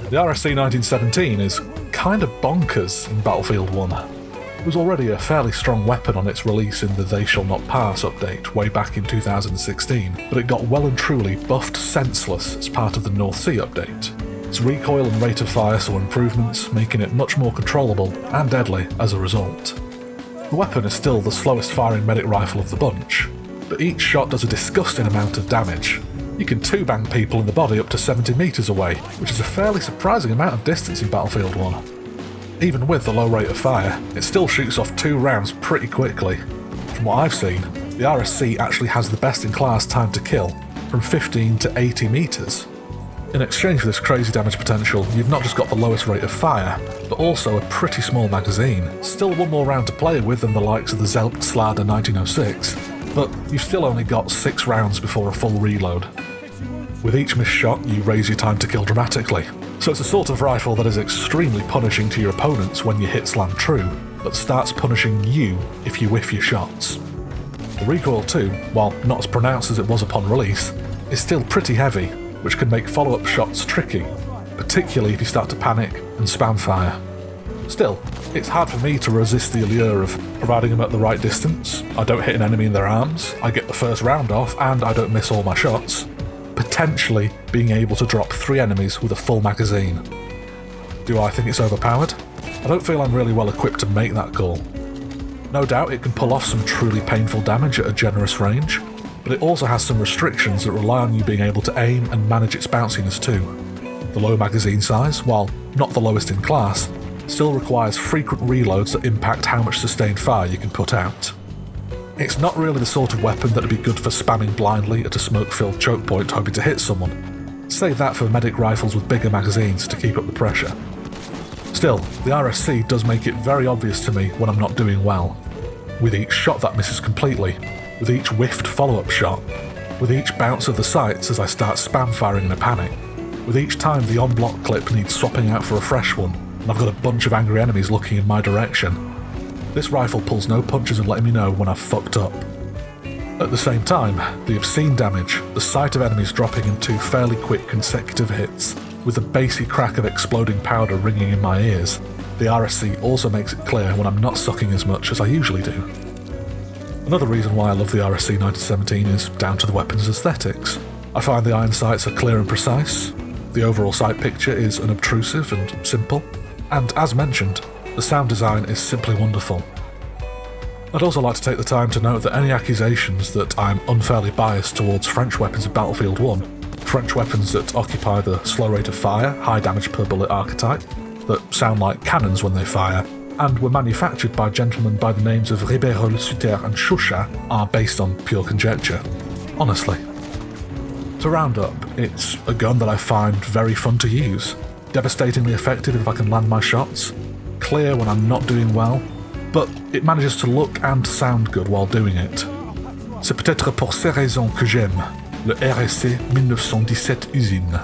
The RSC 1917 is kinda bonkers in Battlefield 1. It was already a fairly strong weapon on its release in the They Shall Not Pass update way back in 2016, but it got well and truly buffed senseless as part of the North Sea update. Its recoil and rate of fire saw improvements, making it much more controllable and deadly as a result. The weapon is still the slowest firing medic rifle of the bunch, but each shot does a disgusting amount of damage. You can two-bang people in the body up to 70 metres away, which is a fairly surprising amount of distance in Battlefield 1. Even with the low rate of fire, it still shoots off 2 rounds pretty quickly. From what I've seen, the RSC actually has the best in class time to kill, from 15 to 80 metres. In exchange for this crazy damage potential, you've not just got the lowest rate of fire, but also a pretty small magazine. Still one more round to play with than the likes of the Selbstlader 1906, but you've still only got 6 rounds before a full reload. With each missed shot, you raise your time to kill dramatically, so it's a sort of rifle that is extremely punishing to your opponents when your hits land true, but starts punishing you if you whiff your shots. The recoil too, while not as pronounced as it was upon release, is still pretty heavy, which can make follow-up shots tricky, particularly if you start to panic and spam fire. Still, it's hard for me to resist the allure of providing them at the right distance. I don't hit an enemy in their arms, I get the first round off, and I don't miss all my shots. Potentially being able to drop 3 enemies with a full magazine. Do I think it's overpowered? I don't feel I'm really well equipped to make that call. No doubt it can pull off some truly painful damage at a generous range, but it also has some restrictions that rely on you being able to aim and manage its bounciness too. The low magazine size, while not the lowest in class, still requires frequent reloads that impact how much sustained fire you can put out. It's not really the sort of weapon that'd be good for spamming blindly at a smoke-filled choke point hoping to hit someone. Save that for medic rifles with bigger magazines to keep up the pressure. Still, the RSC does make it very obvious to me when I'm not doing well. With each shot that misses completely, with each whiffed follow-up shot, with each bounce of the sights as I start spam firing in a panic, with each time the on-block clip needs swapping out for a fresh one, and I've got a bunch of angry enemies looking in my direction. This rifle pulls no punches and letting me know when I've fucked up. At the same time, the obscene damage, the sight of enemies dropping in 2 fairly quick consecutive hits, with the bassy crack of exploding powder ringing in my ears, the RSC also makes it clear when I'm not sucking as much as I usually do. Another reason why I love the RSC 1917 is down to the weapon's aesthetics. I find the iron sights are clear and precise, the overall sight picture is unobtrusive and simple, and as mentioned, the sound design is simply wonderful. I'd also like to take the time to note that any accusations that I'm unfairly biased towards French weapons in Battlefield 1, French weapons that occupy the slow rate of fire, high damage per bullet archetype, that sound like cannons when they fire, and were manufactured by gentlemen by the names of Ribeiro-le-Suter and Chauchat, are based on pure conjecture. Honestly. To round up, it's a gun that I find very fun to use, devastatingly effective if I can land my shots, clear when I'm not doing well, but it manages to look and sound good while doing it. C'est peut-être pour ces raisons que j'aime le RSC 1917 usine.